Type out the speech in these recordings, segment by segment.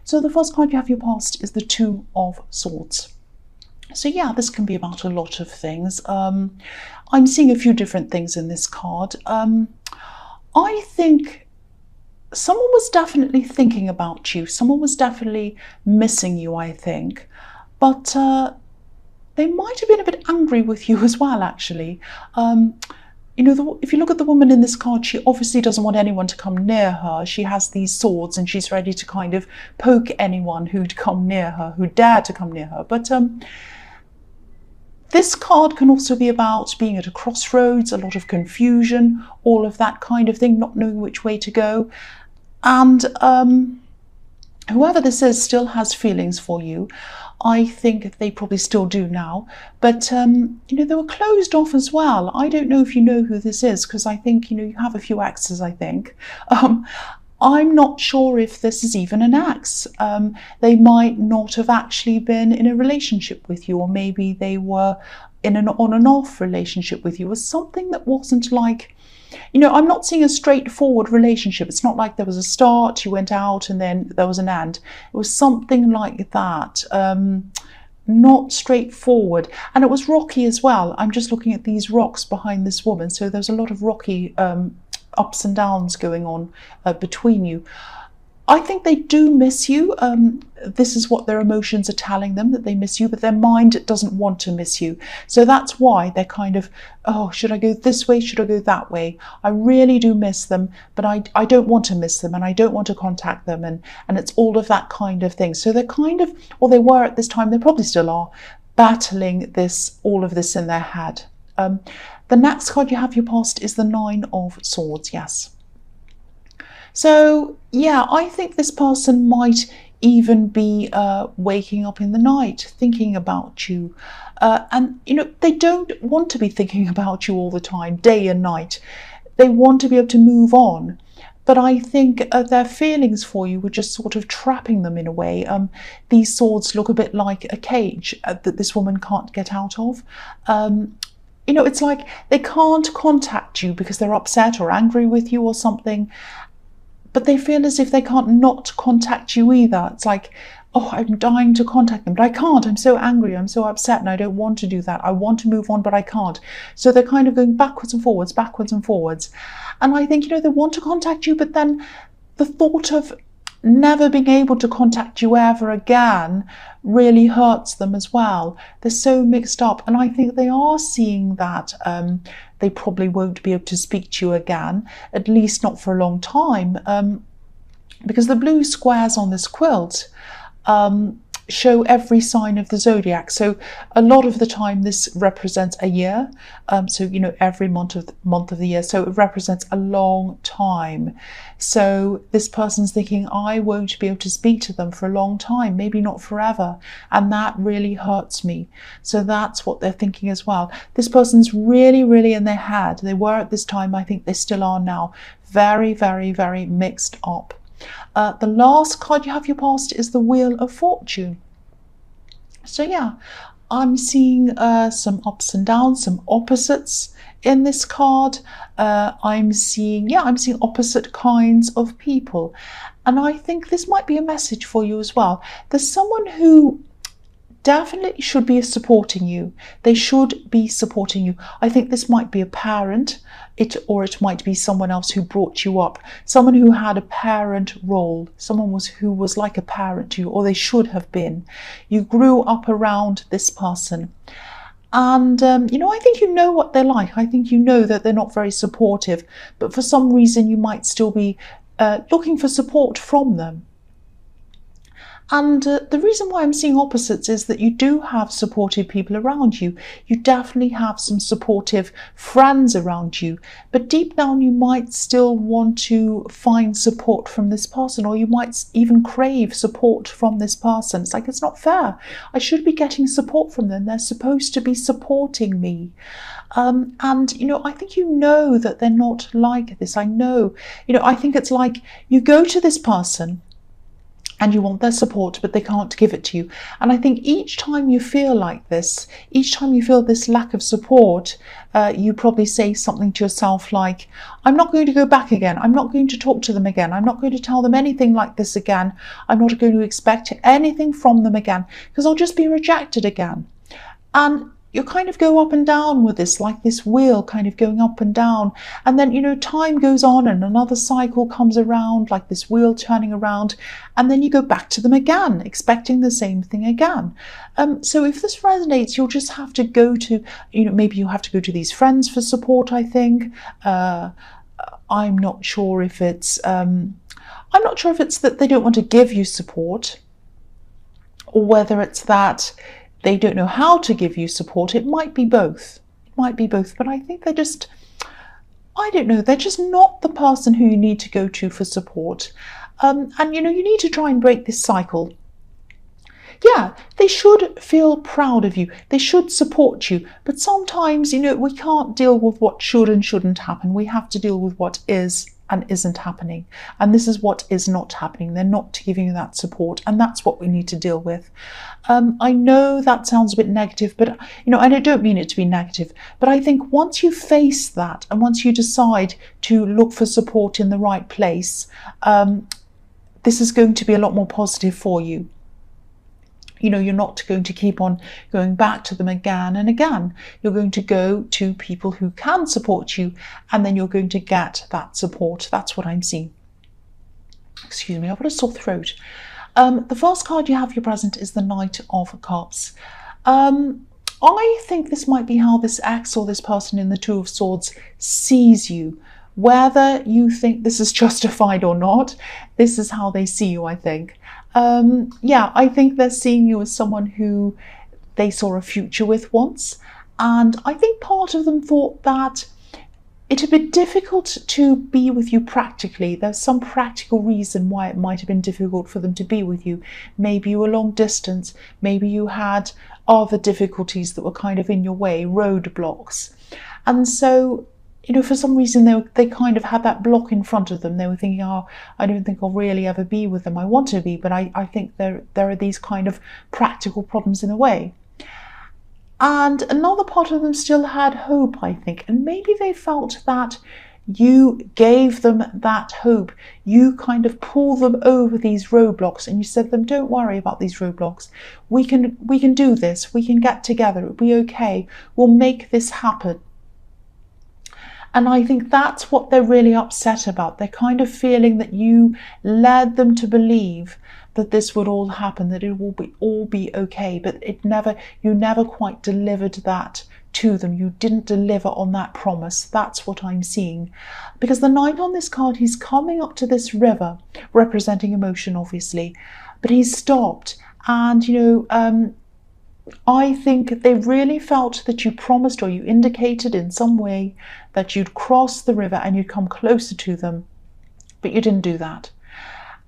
So the first card you have your past is the Two of Swords. So yeah, this can be about a lot of things. I'm seeing a few different things in this card. I think someone was definitely thinking about you. Someone was definitely missing you, I think. But they might have been a bit angry with you as well, actually. You know, if you look at the woman in this card, she obviously doesn't want anyone to come near her. She has these swords and she's ready to kind of poke anyone who'd come near her, who dared to come near her. But this card can also be about being at a crossroads, a lot of confusion, all of that kind of thing, not knowing which way to go. And whoever this is still has feelings for you. I think they probably still do now, but you know, they were closed off as well. I don't know if you know who this is, because I think, you know, you have a few exes, I think. I'm not sure if this is even an ex. They might not have actually been in a relationship with you, or maybe they were in an on and off relationship with you, or something that wasn't like, you know, I'm not seeing a straightforward relationship. It's not like there was a start, you went out, and then there was an end. It was something like that, not straightforward. And it was rocky as well. I'm just looking at these rocks behind this woman. So there's a lot of rocky ups and downs going on between you. I think they do miss you. This is what their emotions are telling them, that they miss you, but their mind doesn't want to miss you. So that's why they're kind of, oh, should I go this way? Should I go that way? I really do miss them, but I don't want to miss them, and I don't want to contact them. And it's all of that kind of thing. So they're kind of, or they were at this time, they probably still are, battling this, all of this in their head. The next card you have your past is the Nine of Swords, yes. So yeah, I think this person might even be waking up in the night thinking about you. And you know, they don't want to be thinking about you all the time, day and night. They want to be able to move on. But I think their feelings for you were just sort of trapping them in a way. These swords look a bit like a cage that this woman can't get out of. You know, it's like they can't contact you because they're upset or angry with you or something. But they feel as if they can't not contact you either. It's like, oh, I'm dying to contact them, but I can't. I'm so angry, I'm so upset, and I don't want to do that. I want to move on, but I can't. So they're kind of going backwards and forwards, backwards and forwards. And I think, you know, they want to contact you, but then the thought of never being able to contact you ever again really hurts them as well. They're so mixed up, and I think they are seeing that they probably won't be able to speak to you again, at least not for a long time, because the blue squares on this quilt show every sign of the zodiac. So a lot of the time this represents a year, so you know, every month of the year, so it represents a long time. So this person's thinking, I won't be able to speak to them for a long time, maybe not forever, and that really hurts me. So that's what they're thinking as well. This person's really, really in their head. They were at this time, I think they still are now, very, very, very mixed up. The last card you have your past is the Wheel of Fortune. So yeah, I'm seeing some ups and downs, some opposites in this card. I'm seeing opposite kinds of people. And I think this might be a message for you as well. There's someone who definitely should be supporting you. They should be supporting you. I think this might be a parent, or it might be someone else who brought you up, someone who had a parent role, someone who was like a parent to you, or they should have been. You grew up around this person. And, you know, I think you know what they're like. I think you know that they're not very supportive, but for some reason you might still be looking for support from them. And the reason why I'm seeing opposites is that you do have supportive people around you. You definitely have some supportive friends around you. But deep down, you might still want to find support from this person, or you might even crave support from this person. It's like, it's not fair. I should be getting support from them. They're supposed to be supporting me. And, you know, I think you know that they're not like this. I know, you know, I think it's like you go to this person, and you want their support, but they can't give it to you. And I think each time you feel like this, each time you feel this lack of support, you probably say something to yourself like, I'm not going to go back again. I'm not going to talk to them again. I'm not going to tell them anything like this again. I'm not going to expect anything from them again, because I'll just be rejected again. And you kind of go up and down with this, like this wheel kind of going up and down. And then, time goes on and another cycle comes around, like this wheel turning around. And then you go back to them again, expecting the same thing again. So if this resonates, you'll just have to go to, maybe you have to go to these friends for support, I think. I'm not sure if it's that they don't want to give you support, or whether it's that they don't know how to give you support. It might be both. But I think they're just not the person who you need to go to for support. And you need to try and break this cycle. Yeah, they should feel proud of you. They should support you. But sometimes, we can't deal with what should and shouldn't happen. We have to deal with what is and isn't happening. And this is what is not happening. They're not giving you that support. And that's what we need to deal with. I know that sounds a bit negative, but, and I don't mean it to be negative. But I think once you face that, and once you decide to look for support in the right place, this is going to be a lot more positive for you. You're not going to keep on going back to them again and again. You're going to go to people who can support you, and then you're going to get that support. That's what I'm seeing. Excuse me, I've got a sore throat. The first card you have your present is the Knight of Cups. I think this might be how this ex or this person in the Two of Swords sees you. Whether you think this is justified or not, this is how they see you, I think. I think they're seeing you as someone who they saw a future with once. And I think part of them thought that it'd be difficult to be with you practically. There's some practical reason why it might have been difficult for them to be with you. Maybe you were long distance. Maybe you had other difficulties that were kind of in your way, roadblocks. And so, for some reason they kind of had that block in front of them. They were thinking, I don't think I'll really ever be with them. I want to be, but I think there are these kind of practical problems in the way. And another part of them still had hope, I think. And maybe they felt that you gave them that hope. You kind of pulled them over these roadblocks, and you said to them, don't worry about these roadblocks. We can do this. We can get together. It'll be okay. We'll make this happen. And I think that's what they're really upset about. They're kind of feeling that you led them to believe that this would all happen, that it will all be okay, but you never quite delivered that to them. You didn't deliver on that promise. That's what I'm seeing. Because the Knight on this card, he's coming up to this river, representing emotion, obviously, but he's stopped. And, I think they really felt that you promised, or you indicated in some way, that you'd cross the river and you'd come closer to them, but you didn't do that.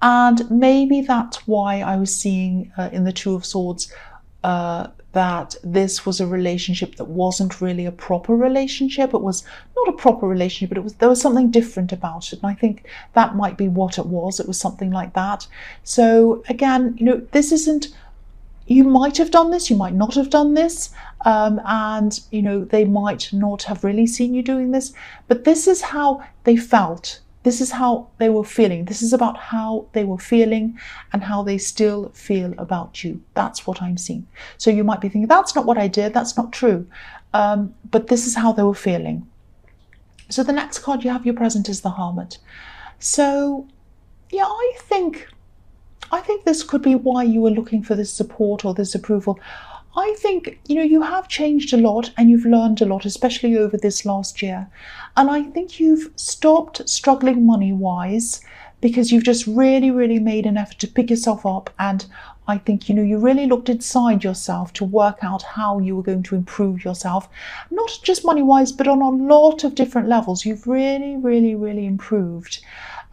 And maybe that's why I was seeing in the Two of Swords that this was a relationship that wasn't really a proper relationship. It was not a proper relationship, but there was something different about it. And I think that might be what it was. It was something like that. So again, this isn't, you might have done this, you might not have done this, and they might not have really seen you doing this, but this is how they felt. This is how they were feeling. This is about how they were feeling and how they still feel about you. That's what I'm seeing. So you might be thinking, that's not what I did, that's not true, but this is how they were feeling. So the next card you have your present is the Hermit. So yeah, I think this could be why you were looking for this support or this approval. I think, you have changed a lot and you've learned a lot, especially over this last year. And I think you've stopped struggling money-wise because you've just really, really made an effort to pick yourself up. And I think, you really looked inside yourself to work out how you were going to improve yourself, not just money-wise, but on a lot of different levels. You've really, really, really improved.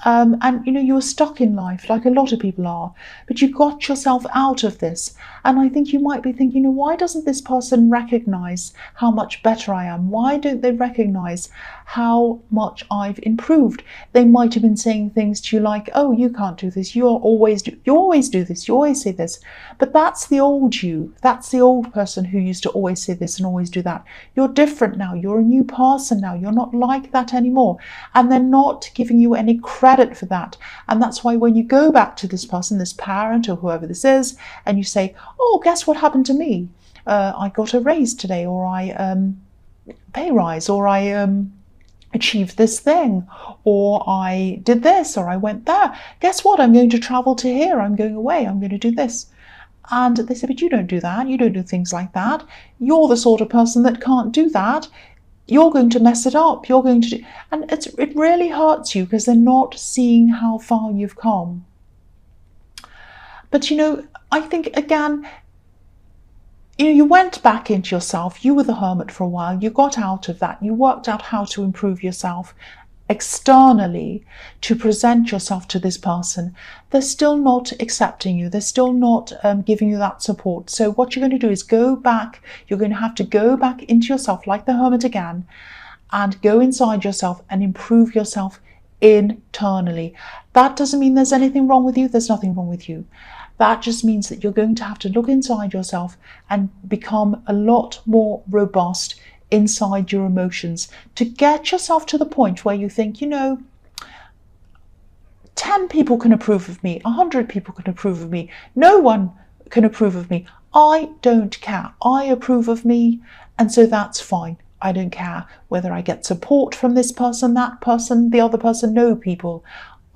And you were stuck in life like a lot of people are, but you got yourself out of this. And I think you might be thinking, why doesn't this person recognize how much better I am? Why don't they recognize how much I've improved? They might have been saying things to you like, oh, you can't do this, you always do this, you always say this. But that's the old you. That's the old person who used to always say this and always do that. You're different now. You're a new person now. You're not like that anymore. And they're not giving you any credit for that. And that's why when you go back to this person, this parent or whoever this is, and you say, oh, guess what happened to me? I got a raise today, or I pay rise, or I achieved this thing, or I did this, or I went there. Guess what? I'm going to travel to here. I'm going away. I'm going to do this. And they say, but you don't do that. You don't do things like that. You're the sort of person that can't do that. You're going to mess it up. You're going to do... And it really hurts you because they're not seeing how far you've come. But, I think, again, you went back into yourself. You were the hermit for a while. You got out of that. You worked out how to improve yourself externally to present yourself to this person. They're still not accepting you. They're still not giving you that support. So what you're going to do is go back. You're going to have to go back into yourself like the hermit again and go inside yourself and improve yourself internally. That doesn't mean there's anything wrong with you. There's nothing wrong with you. That just means that you're going to have to look inside yourself and become a lot more robust inside your emotions to get yourself to the point where you think, 10 people can approve of me, 100 people can approve of me, no one can approve of me. I don't care. I approve of me, and so that's fine. I don't care whether I get support from this person, that person, the other person, no people.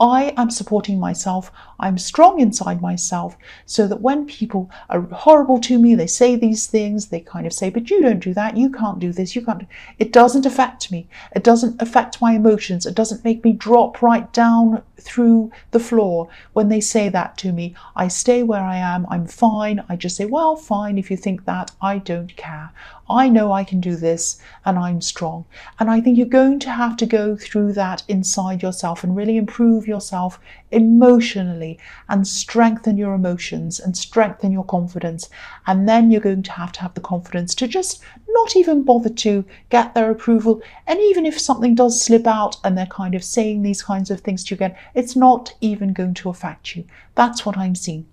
I am supporting myself. I'm strong inside myself so that when people are horrible to me, they say these things, they kind of say, but you don't do that, you can't do this, you can't do... It doesn't affect me. It doesn't affect my emotions. It doesn't make me drop right down through the floor when they say that to me. I stay where I am. I'm fine. I just say, well, fine, if you think that, I don't care. I know I can do this and I'm strong. And I think you're going to have to go through that inside yourself and really improve yourself emotionally and strengthen your emotions and strengthen your confidence. And then you're going to have the confidence to just not even bother to get their approval. And even if something does slip out and they're kind of saying these kinds of things to you again, it's not even going to affect you. That's what I'm seeing.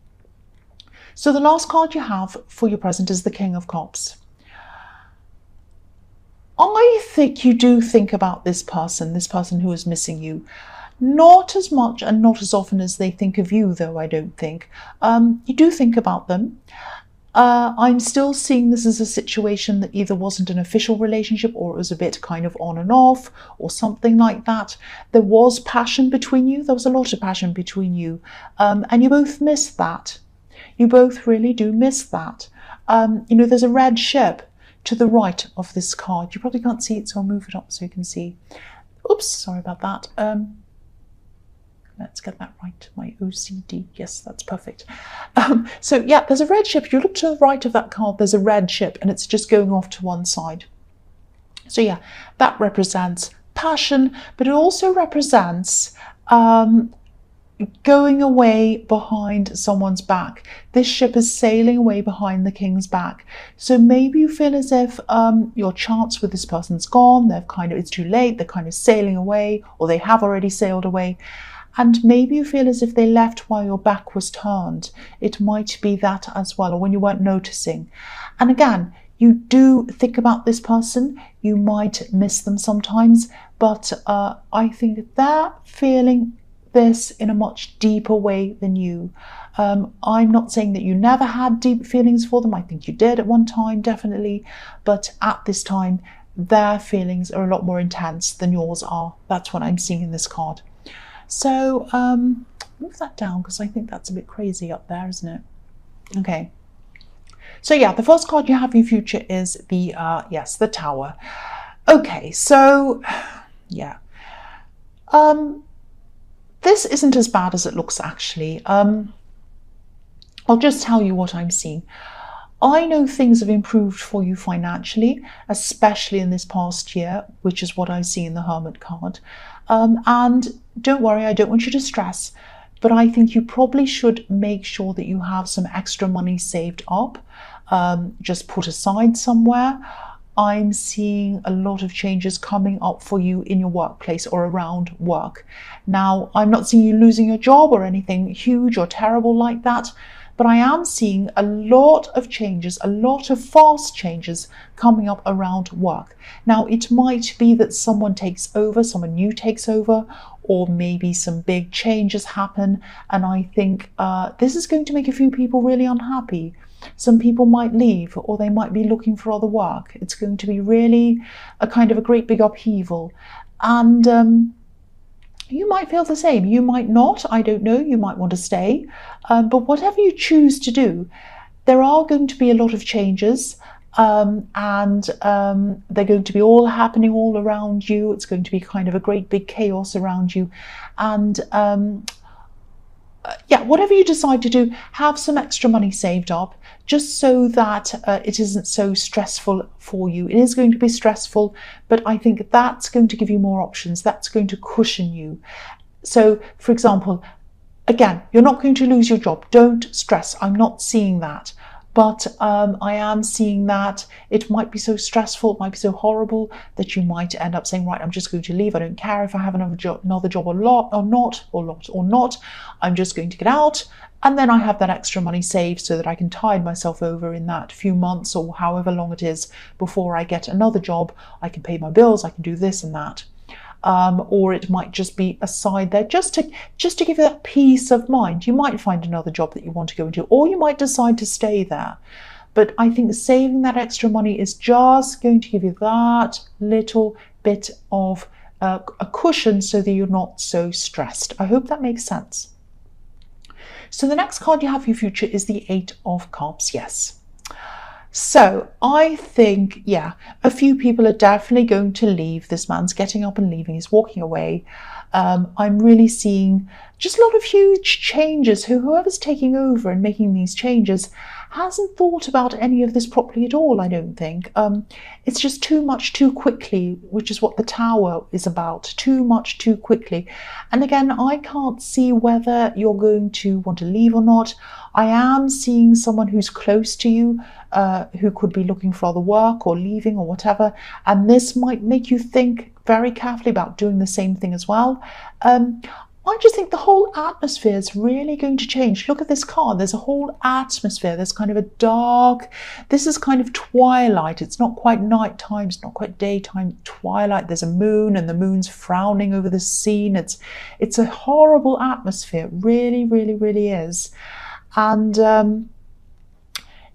So the last card you have for your present is the King of Cups. I think you do think about this person who is missing you. Not as much and not as often as they think of you, though, I don't think. You do think about them. I'm still seeing this as a situation that either wasn't an official relationship or it was a bit kind of on and off or something like that. There was passion between you. There was a lot of passion between you. And you both miss that. You both really do miss that. There's a red ship to the right of this card. You probably can't see it, so I'll move it up so you can see. Oops, sorry about that. Let's get that right. My OCD. Yes, that's perfect. So yeah, there's a red ship. If you look to the right of that card, there's a red ship and it's just going off to one side. So yeah, that represents passion, but it also represents going away behind someone's back. This ship is sailing away behind the king's back. So maybe you feel as if your chance with this person's gone. It's too late. They're kind of sailing away, or they have already sailed away. And maybe you feel as if they left while your back was turned. It might be that as well, or when you weren't noticing. And again, you do think about this person. You might miss them sometimes, but I think they're feeling this in a much deeper way than you. I'm not saying that you never had deep feelings for them. I think you did at one time, definitely. But at this time, their feelings are a lot more intense than yours are. That's what I'm seeing in this card. So move that down because I think that's a bit crazy up there, isn't it? Okay. So yeah, the first card you have in your future is the, the Tower. Okay, so yeah. This isn't as bad as it looks, actually. I'll just tell you what I'm seeing. I know things have improved for you financially, especially in this past year, which is what I see in the Hermit card. And don't worry, I don't want you to stress, but I think you probably should make sure that you have some extra money saved up, just put aside somewhere. I'm seeing a lot of changes coming up for you in your workplace or around work. Now, I'm not seeing you losing your job or anything huge or terrible like that, but I am seeing a lot of changes, a lot of fast changes coming up around work. Now, it might be that someone takes over, someone new takes over, or maybe some big changes happen. And I think this is going to make a few people really unhappy. Some people might leave, or they might be looking for other work. It's going to be really a kind of a great big upheaval. And you might feel the same. You might not. I don't know. You might want to stay. But whatever you choose to do, there are going to be a lot of changes. And they're going to be all happening all around you. It's going to be kind of a great big chaos around you. And yeah, whatever you decide to do, have some extra money saved up, just so that it isn't so stressful for you. It is going to be stressful, but I think that's going to give you more options. That's going to cushion you. So, for example, again, you're not going to lose your job. Don't stress. I'm not seeing that. But I am seeing that it might be so stressful, it might be so horrible that you might end up saying, right, I'm just going to leave. I don't care if I have another job or not. I'm just going to get out. And then I have that extra money saved so that I can tide myself over in that few months or however long it is before I get another job. I can pay my bills, I can do this and that. Or it might just be a side there just to give you that peace of mind. You might find another job that you want to go into, or you might decide to stay there. But I think saving that extra money is just going to give you that little bit of a cushion so that you're not so stressed. I hope that makes sense. So the next card you have for your future is the Eight of Cups. Yes. So I think, yeah, a few people are definitely going to leave. This man's getting up and leaving. He's walking away. I'm really seeing just a lot of huge changes. Whoever's taking over and making these changes hasn't thought about any of this properly at all, I don't think. It's just too much too quickly, which is what the Tower is about. Too much too quickly. And again, I can't see whether you're going to want to leave or not. I am seeing someone who's close to you, who could be looking for other work or leaving or whatever. And this might make you think very carefully about doing the same thing as well. I just think the whole atmosphere is really going to change. Look at this card. There's a whole atmosphere. There's kind of a dark, this is kind of twilight. It's not quite nighttime. It's not quite daytime. Twilight. There's a moon and the moon's frowning over the scene. It's a horrible atmosphere. It really, really, really is. And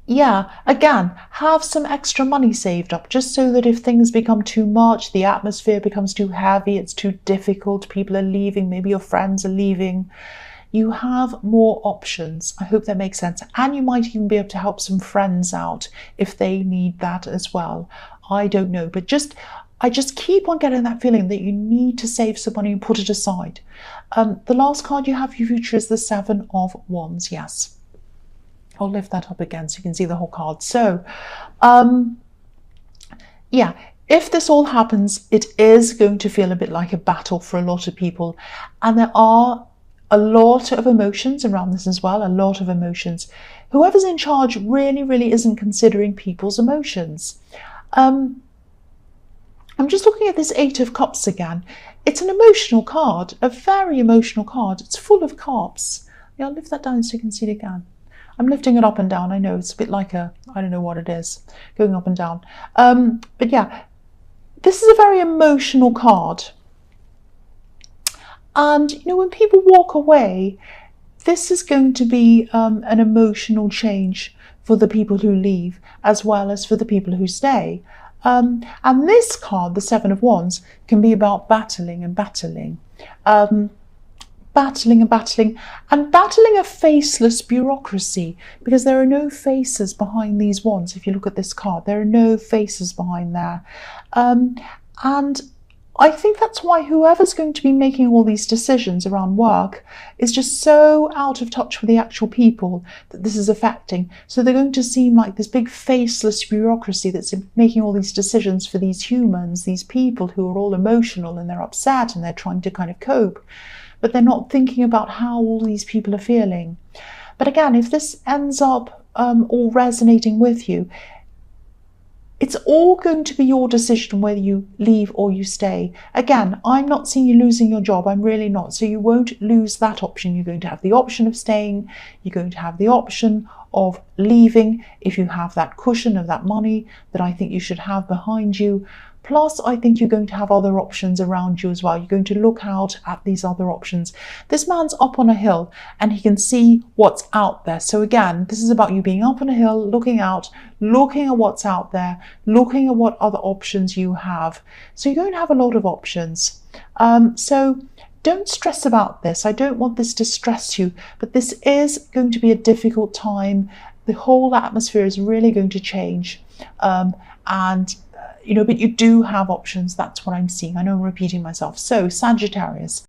yeah, again, have some extra money saved up just so that if things become too much, the atmosphere becomes too heavy, it's too difficult, people are leaving, maybe your friends are leaving, you have more options. I hope that makes sense. And you might even be able to help some friends out if they need that as well. I don't know, but I just keep on getting that feeling that you need to save some money and put it aside. The last card you have for your future is the Seven of Wands. Yes. I'll lift that up again so you can see the whole card. So, yeah, if this all happens, it is going to feel a bit like a battle for a lot of people. And there are a lot of emotions around this as well, a lot of emotions. Whoever's in charge really, really isn't considering people's emotions. I'm just looking at this Eight of Cups again. It's an emotional card, a very emotional card. It's full of cups. Yeah, I'll lift that down so you can see it again. I'm lifting it up and down. I know it's a bit like I don't know what it is, going up and down. But yeah, this is a very emotional card. And, you know, when people walk away, this is going to be an emotional change for the people who leave, as well as for the people who stay. And this card, the Seven of Wands, can be about battling and battling. Battling and battling a faceless bureaucracy, because there are no faces behind these wands. If you look at this card, there are no faces behind there. And I think that's why whoever's going to be making all these decisions around work is just so out of touch with the actual people that this is affecting. So they're going to seem like this big faceless bureaucracy that's making all these decisions for these humans, these people who are all emotional and they're upset and they're trying to kind of cope, but they're not thinking about how all these people are feeling. But again, if this ends up all resonating with you, it's all going to be your decision whether you leave or you stay. Again, I'm not seeing you losing your job. I'm really not. So you won't lose that option. You're going to have the option of staying. You're going to have the option of leaving if you have that cushion of that money that I think you should have behind you. Plus, I think you're going to have other options around you as well. You're going to look out at these other options. This man's up on a hill and he can see what's out there. So again, this is about you being up on a hill, looking out, looking at what's out there, looking at what other options you have. So you're going to have a lot of options. So don't stress about this. I don't want this to stress you, but this is going to be a difficult time. The whole atmosphere is really going to change. But you do have options. That's what I'm seeing. I know I'm repeating myself. So Sagittarius,